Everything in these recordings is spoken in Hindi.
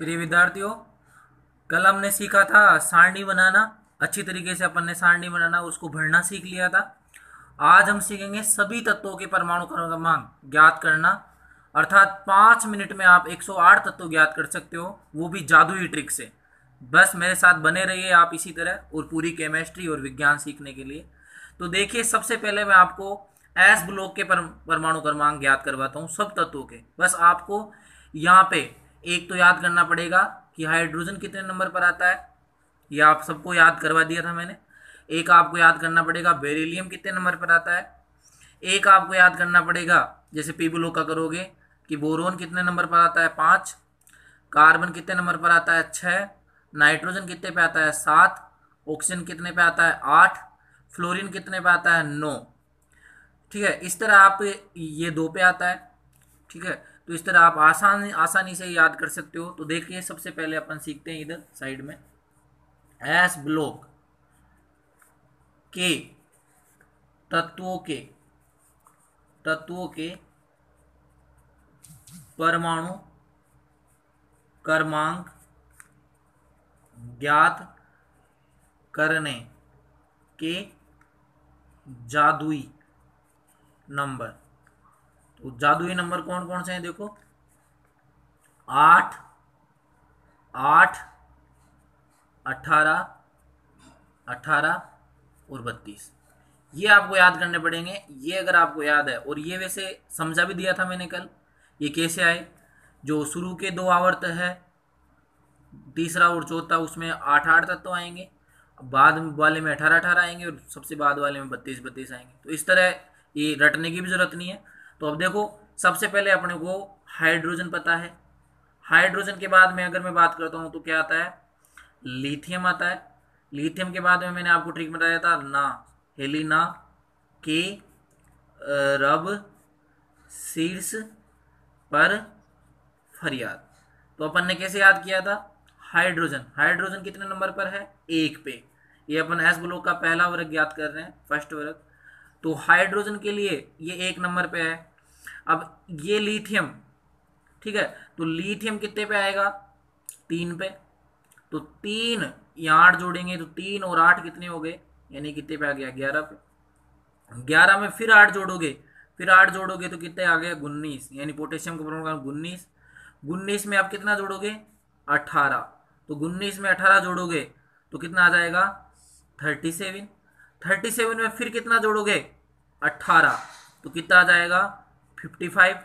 प्रिय विद्यार्थियों, कल हमने सीखा था सारणी बनाना। अच्छी तरीके से अपन ने सारणी बनाना उसको भरना सीख लिया था। आज हम सीखेंगे सभी तत्वों के परमाणु क्रमांक ज्ञात करना, अर्थात 5 मिनट में आप 108 तत्व ज्ञात कर सकते हो, वो भी जादुई ट्रिक से। बस मेरे साथ बने रहिए आप इसी तरह, और पूरी केमिस्ट्री और विज्ञान सीखने के लिए। तो देखिए, सबसे पहले मैं आपको एस ब्लॉक के परमाणु क्रमांक ज्ञात करवाता हूँ सब तत्वों के। बस आपको यहाँ पे एक तो याद करना पड़ेगा कि हाइड्रोजन कितने नंबर पर आता है, ये आप सबको याद करवा दिया था मैंने। एक आपको याद करना पड़ेगा बेरिलियम कितने नंबर पर आता है। एक आपको याद करना पड़ेगा, जैसे पी ब्लॉक का करोगे, कि बोरोन कितने नंबर पर आता है, 5। कार्बन कितने नंबर पर आता है, 6। नाइट्रोजन कितने पे आता है, 7। ऑक्सीजन कितने पे आता है, 8। फ्लोरीन कितने पे आता है, 9। ठीक है, इस तरह आप ये 2 पे आता है। ठीक है, तो इस तरह आप आसानी से याद कर सकते हो। तो देखिए, सबसे पहले अपन सीखते हैं इधर साइड में एस ब्लॉक के तत्वों के परमाणु क्रमांक ज्ञात करने के जादुई नंबर। तो जादुई नंबर कौन कौन से हैं, देखो 8, 8, 18, 18 और 32। ये आपको याद करने पड़ेंगे। ये अगर आपको याद है, और ये वैसे समझा भी दिया था मैंने कल, ये कैसे आए। जो शुरू के 2 आवर्त है, तीसरा और चौथा, उसमें 8 8 तत्व आएंगे, बाद वाले में 18 18 आएंगे, और सबसे बाद वाले में 32 32 आएंगे। तो इस तरह ये रटने की भी जरूरत नहीं है। तो अब देखो, सबसे पहले अपने को हाइड्रोजन पता है। हाइड्रोजन के बाद में अगर मैं बात करता हूँ तो क्या आता है, लिथियम आता है। लिथियम के बाद में मैंने आपको ट्रिक बताया था ना, हेलिना के रब शीर्ष पर फरियाद। तो अपन ने कैसे याद किया था, हाइड्रोजन हाइड्रोजन कितने नंबर पर है, 1 पे। ये अपन एस ब्लॉक का पहला वर्ग याद कर रहे हैं, फर्स्ट वर्ग। तो हाइड्रोजन के लिए ये 1 नंबर पे है। अब ये लिथियम, ठीक है, तो लिथियम कितने पे आएगा, 3 पे। तो 3 यहाँ 8 जोड़ेंगे तो 3 और 8 कितने हो गए, यानी कितने पे आ गया, 11 पे। 11 में फिर 8 जोड़ोगे, तो कितने आ गए, 19, यानी पोटेशियम का परमाणु क्रमांक 19। 19 में आप कितना जोड़ोगे, 18। तो 19 में 18 जोड़ोगे तो कितना आ जाएगा, 37। 37 में फिर कितना जोड़ोगे, 18, तो कितना आ जाएगा, 55।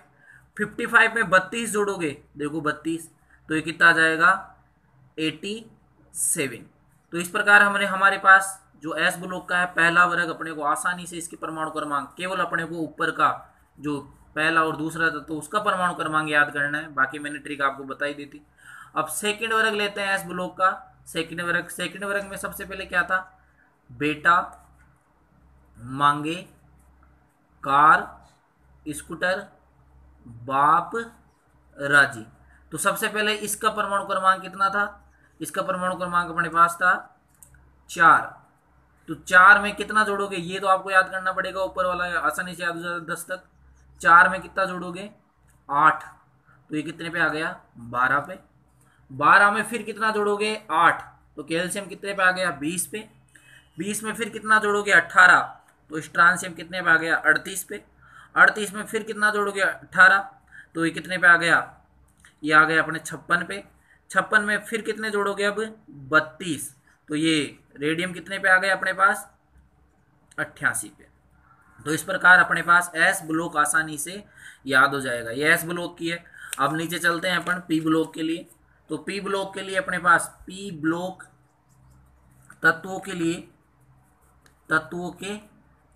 55 में 32 जोड़ोगे, देखो 32, तो ये कितना आ जाएगा, 87। तो इस प्रकार हमारे पास जो एस ब्लॉक का है पहला वर्ग, अपने को आसानी से इसके परमाणु क्रमांक, केवल अपने को ऊपर का जो पहला और दूसरा था तो उसका परमाणु क्रमांक याद करना है, बाकी मैंने ट्रिक आपको बताई दी थी। अब सेकंड वर्ग लेते हैं एस ब्लॉक का। सेकंड वर्ग में सबसे पहले क्या था, बेटा, मांगे, कार, स्कूटर, बाप, राजी। तो सबसे पहले इसका परमाणु क्रमांक कितना था, इसका परमाणु क्रमांक अपने पास था 4। तो 4 में कितना जोड़ोगे, ये तो आपको याद करना पड़ेगा, ऊपर वाला आसानी से याद हो जाता 10 तक। 4 में कितना जोड़ोगे, 8, तो ये कितने पे आ गया, 12 पे। 12 में फिर कितना जोड़ोगे, 8, तो कैल्शियम कितने पे आ गया, 20 पे। 20 में फिर कितना जोड़ोगे, 18, तो स्ट्रांशियम कितने पे आ गया, 38 पे। 38 में फिर कितना जोड़ोगे, 18, तो ये कितने पे आ गया, ये आ गया अपने 56 पे। 56 में फिर कितने जोड़ोगे, अब 32, तो ये रेडियम कितने पे आ गया अपने पास, 88 पे। तो इस प्रकार अपने पास एस ब्लॉक आसानी से याद हो जाएगा। ये एस ब्लॉक की है। अब नीचे चलते हैं अपन पी ब्लॉक के लिए। तो पी ब्लॉक के लिए अपने पास पी ब्लॉक तत्वों के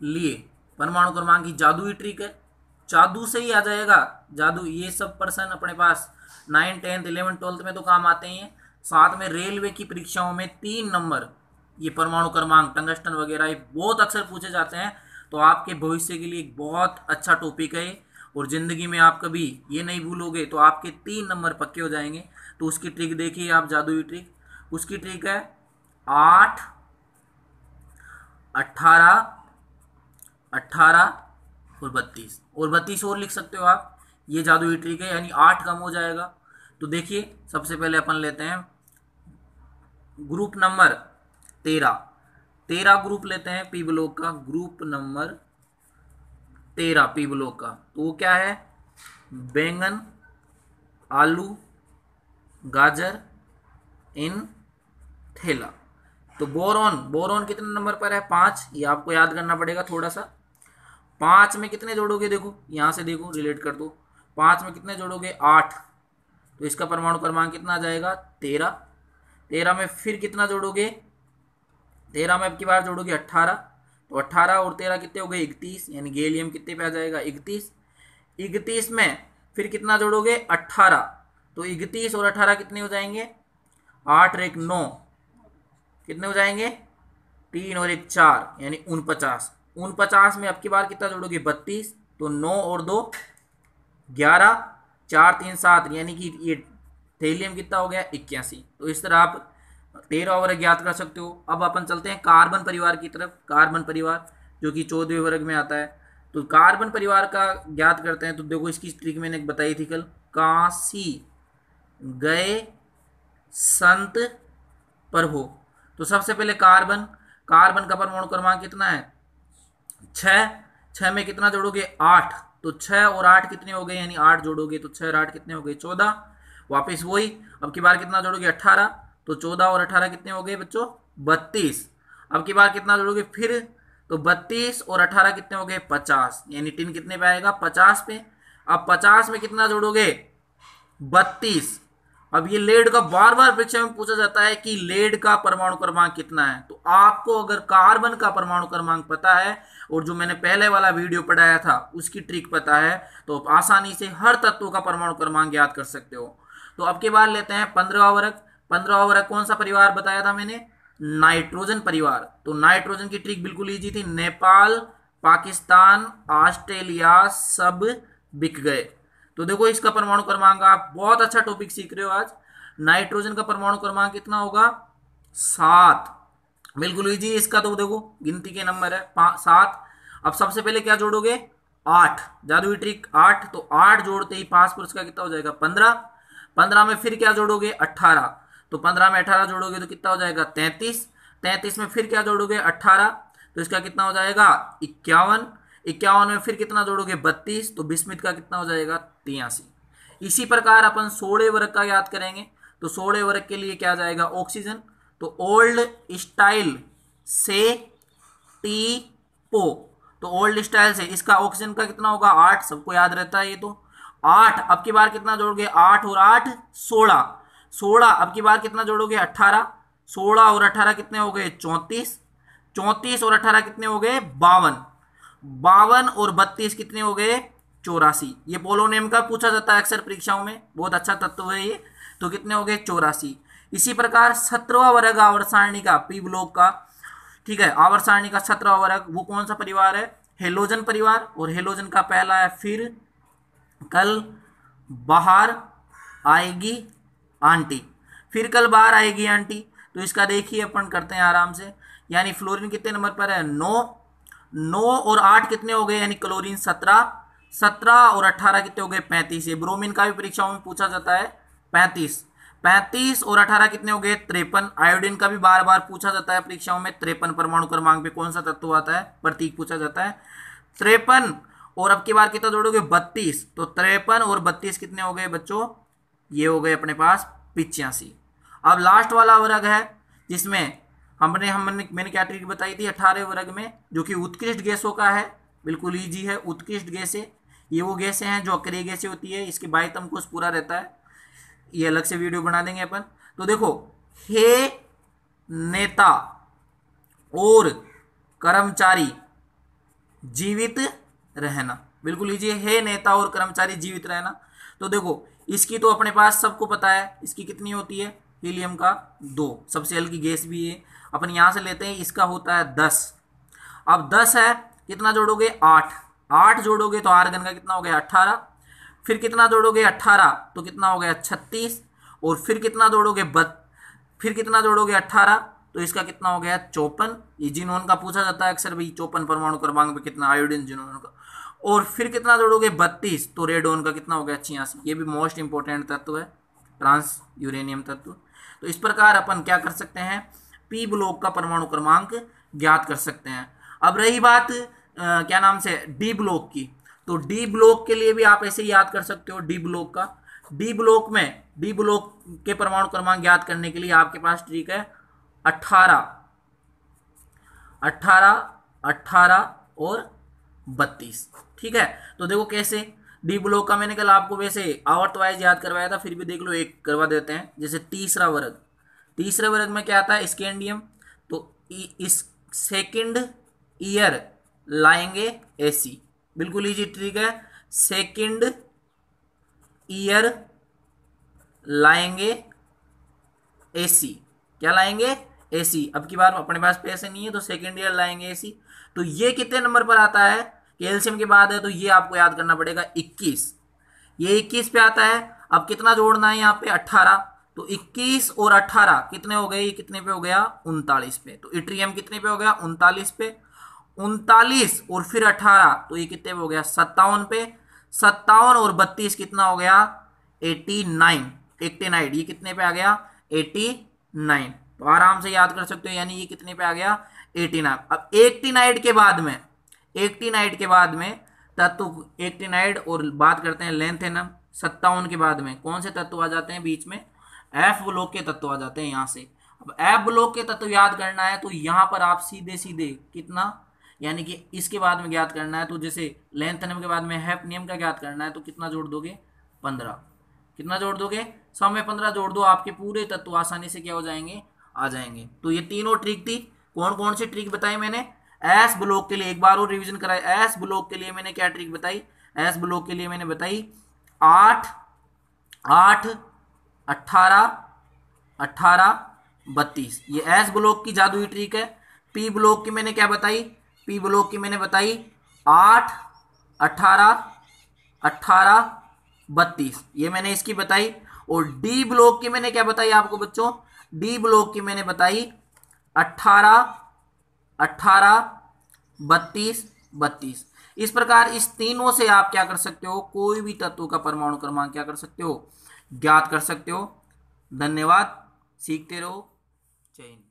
लिए परमाणु क्रमांक की जादुई ट्रिक है। जादू से ही आ जाएगा, जादू। ये सब पर्सन अपने पास 9, 10, 11, 12 में तो काम आते हैं। साथ में रेलवे की परीक्षाओं में 3 नंबर ये परमाणु क्रमांक, टंगस्टन वगैरह, ये बहुत अक्सर पूछे जाते हैं। तो आपके भविष्य के लिए एक बहुत अच्छा टॉपिक है, और जिंदगी में आप कभी ये नहीं भूलोगे, तो आपके 3 नंबर पक्के हो जाएंगे। तो उसकी ट्रिक देखिए आप, जादुई ट्रिक। उसकी ट्रिक है 8, 18, 18 और 32, और 32 और लिख सकते हो आप। ये जादुई ट्रिक है, यानी 8 कम हो जाएगा, तो देखिए सबसे पहले अपन लेते हैं ग्रुप नंबर 13 ग्रुप लेते हैं पी ब्लॉक का, ग्रुप नंबर 13 पी ब्लॉक का। तो वो क्या है, बैंगन, आलू, गाजर इन थैला। तो बोरॉन, बोरॉन कितने नंबर पर है, 5। ये आपको याद करना पड़ेगा थोड़ा सा। 5 में कितने जोड़ोगे, देखो यहां से देखो रिलेट कर दो, 5 में कितने जोड़ोगे, 8। तो इसका परमाणु क्रमांक कितना आ जाएगा, 13। 13 में फिर कितना जोड़ोगे, 13 में अब की बार जोड़ोगे 18। तो 18 और 13 कितने हो गए, 31। यानी गैलियम कितने पे आ जाएगा, 31। 31 में फिर कितना जोड़ोगे, 18। तो 31 और 18 कितने हो जाएंगे, 8 और 1 9, कितने हो जाएंगे, 3 और 1 4, यानी 49। 49 में अब की बार कितना जोड़ोगे, 32। तो 9 और 2 11, 4 3 7, यानी कि ये थैलियम कितना हो गया, 81। तो इस तरह आप 13 वर्ग ज्ञात कर सकते हो। अब अपन चलते हैं कार्बन परिवार की तरफ। कार्बन परिवार जो कि 14वें वर्ग में आता है। तो कार्बन परिवार का ज्ञात करते हैं। तो देखो इसकी ट्रिक मैंने बताई थी कल, काशी गए संत प्रभु। तो सबसे पहले कार्बन, कार्बन का परमाणु क्रमांक कितना है, 6। 6 में कितना जोड़ोगे, 8। तो 6 और 8 कितने हो गए, यानी 8 जोड़ोगे तो 6 और 8 कितने हो गए, 14। वापस वही, अब की बार कितना जोड़ोगे, 18। तो 14 और 18 कितने हो गए बच्चों, 32। अब की बार कितना जोड़ोगे फिर, तो 32 और 18 कितने हो गए, 50। यानी टिन कितने पे आएगा, 50 पे। अब 50 में कितना जोड़ोगे, 32। अब ये लेड का बार बार परीक्षा में पूछा जाता है कि लेड का परमाणु क्रमांक कितना है। तो आपको अगर कार्बन का परमाणु क्रमांक पता है और जो मैंने पहले वाला वीडियो पढ़ाया था उसकी ट्रिक पता है, तो आप आसानी से हर तत्व का परमाणु क्रमांक याद कर सकते हो। तो अब के बाद लेते हैं 15वां वर्ग। 15वां वर्ग कौन सा परिवार बताया था मैंने, नाइट्रोजन परिवार। तो नाइट्रोजन की ट्रिक बिल्कुल इजी थी, नेपाल, पाकिस्तान, ऑस्ट्रेलिया सब बिक गए। तो देखो इसका परमाणु क्रमांक, आप बहुत अच्छा टॉपिक सीख रहे हो आज। नाइट्रोजन का परमाणु क्रमांक कितना होगा, 7। बिल्कुल इजी। इसका तो देखो गिनती के नंबर है 7। अब सबसे पहले क्या जोड़ोगे, 8। जादुई ट्रिक 8। तो 8 जोड़ते ही 5 पर उसका कितना हो जाएगा, 15। 15 में फिर क्या जोड़ोगे, 18। तो 15 में 18 जोड़ोगे तो कितना हो जाएगा, 33। 33 में फिर क्या जोड़ोगे, 18। तो इसका कितना हो जाएगा, 51। 51 में फिर कितना जोड़ोगे, 32। तो बिस्मित का कितना हो जाएगा, 83। इसी प्रकार अपन 16 वर्ग का याद करेंगे। तो 16 वर्ग के लिए क्या जाएगा, ऑक्सीजन। तो ओल्ड स्टाइल से टी पो। तो ओल्ड स्टाइल से इसका ऑक्सीजन का कितना होगा, 8। सबको याद रहता है ये तो 8। अब की बार कितना जोड़ोगे, 8 और 8 16। 16 अब की बार कितना जोड़ोगे, 18। 16 और 18 कितने हो गए, 34। 34 और 18 कितने हो गए, 52। 52 और 32 कितने हो गए, 84। ये पोलोनियम का पूछा जाता है अक्सर परीक्षाओं में, बहुत अच्छा तत्व है ये। तो कितने हो गए, 84। इसी प्रकार 17वां वर्ग आवर्त सारणी का, पी ब्लॉक का, ठीक है, आवर्त सारणी का 17वां वर्ग वो कौन सा परिवार है, हेलोजन परिवार। और हेलोजन का पहला है फिर कल बाहर आएगी आंटी। फिर कल बाहर आएगी आंटी। तो इसका देखिए अपन करते हैं आराम से। यानी फ्लोरीन कितने नंबर पर है, 9। 9 और 8 कितने हो गए, यानी क्लोरीन 17। 17 और 18 कितने हो गए, 35। ये ब्रोमीन का भी परीक्षाओं में पूछा जाता है, 35। 35 और 18 कितने हो गए, 53। आयोडीन का भी बार बार पूछा जाता है परीक्षाओं में, 53 परमाणु क्रमांक पे कौन सा तत्व आता है, प्रतीक पूछा जाता है, 53। और अब की बार कितना जोड़ोगे, 32। तो 53 और 32 कितने हो गए बच्चों, ये हो गए अपने पास 85। अब लास्ट वाला वर्ग है जिसमें हमने मैंने क्या ट्रिक बताई थी 18 वर्ग में, जो कि उत्कृष्ट गैसों का है। बिल्कुल इजी है, उत्कृष्ट गैसें ये वो गैसें हैं जो अक्रिय गैसें होती है, इसके बाह्यतम कोश पूरा रहता है, ये अलग से वीडियो बना देंगे अपन। तो देखो, हे नेता और कर्मचारी जीवित रहना, बिल्कुल इजी है नेता और कर्मचारी जीवित रहना। तो देखो इसकी तो अपने पास सबको पता है, इसकी कितनी होती है, हीलियम का 2, सबसे हल्की गैस भी है। अपन यहां से लेते हैं, इसका होता है 10। अब 10 है, कितना जोड़ोगे, 8। 8 जोड़ोगे तो आर्गन का कितना हो गया, 18। फिर कितना जोड़ोगे, 18 तो कितना हो गया, 36। और फिर कितना जोड़ोगे, फिर कितना जोड़ोगे, 18 तो इसका कितना हो गया, 54। ये जिनोन का पूछा जाता है अक्सर भाई, 54 परमाणु क्रमांक पे कितना, आयोडीन जिनोन का। और फिर कितना जोड़ोगे, 32 तो रेडोन का कितना हो गया, 86। ये भी मोस्ट इंपोर्टेंट तत्व है, ट्रांस यूरेनियम तत्व। तो इस प्रकार अपन क्या कर सकते हैं, पी ब्लॉक का परमाणु क्रमांक ज्ञात कर सकते हैं। अब रही बात क्या नाम से डी ब्लॉक की, तो डी ब्लॉक के लिए भी आप ऐसे याद कर सकते हो। डी ब्लॉक का, डी ब्लॉक में डी ब्लॉक के परमाणु क्रमांक ज्ञात करने के लिए आपके पास ट्रिक है 18, 18, 18 और 32। ठीक है, तो देखो कैसे डी ब्लॉक का मैंने कल आपको वैसे आवर्त वाइज याद करवाया था, फिर भी देख लो एक करवा देते हैं। जैसे तीसरा वर्ग, तीसरे वर्ग में क्या आता है, स्कैंडियम, तो इस सेकंड ईयर लाएंगे एसी, बिल्कुल इजी ट्रिक है। सेकंड ईयर लाएंगे एसी, क्या लाएंगे, एसी। अब की बार अपने पास पैसे नहीं है तो सेकंड ईयर लाएंगे एसी। तो ये कितने नंबर पर आता है, कैल्शियम के बाद है, तो ये आपको याद करना पड़ेगा 21, ये 21 पे आता है। अब कितना जोड़ना है यहाँ पे 18, तो 21 और 18 कितने हो गए, ये कितने पे हो गया 39 पे। तो इट्रियम कितने पे हो गया 39 पे, 39 और फिर 18 तो ये कितने पे हो गया 57 पे, 57 और 32 कितना हो गया 89, 89 ये कितने पे आ गया 89। तो आराम से याद कर सकते हो, यानी ये कितने पे आ गया 89। अब 89 के बाद में, 89 के बाद में तत्व 89 और बात करते हैं लेंथेनम, 57 के बाद में कौन से तत्व आ जाते हैं बीच में, एफ ब्लॉक के तत्व आ जाते हैं यहाँ से। अब एफ ब्लॉक के तत्व याद करना है तो यहाँ पर आप सीधे सीधे कितना, यानी कि इसके बाद में ज्ञात करना है, तो जैसे लेंथेनम के बाद में हैफनियम का ज्ञात करना है तो कितना जोड़ दोगे 15, कितना जोड़ दोगे 100 में 15 जोड़ दो, आपके पूरे तत्व आसानी से क्या हो जाएंगे, आ जाएंगे। तो ये तीनों ट्रिक थी। कौन कौन सी ट्रिक बताई मैंने, एस ब्लॉक के लिए एक बार और रिवीजन कराई। एस ब्लॉक के लिए मैंने क्या ट्रिक बताई, एस ब्लॉक के लिए मैंने बताई 8, 8, 18, 18, 32, ये एस ब्लॉक की जादुई ट्रिक है। पी ब्लॉक की मैंने क्या बताई, पी ब्लॉक की मैंने बताई 8, 18, 18, 32, ये मैंने इसकी बताई। और डी ब्लॉक की मैंने क्या बताई आपको बच्चों, डी ब्लॉक की मैंने बताई 18, 18, 32, 32। इस प्रकार इस तीनों से आप क्या कर सकते हो, कोई भी तत्व का परमाणु क्रमांक क्या कर सकते हो, ज्ञात कर सकते हो। धन्यवाद, सीखते रहो, जय हिंद।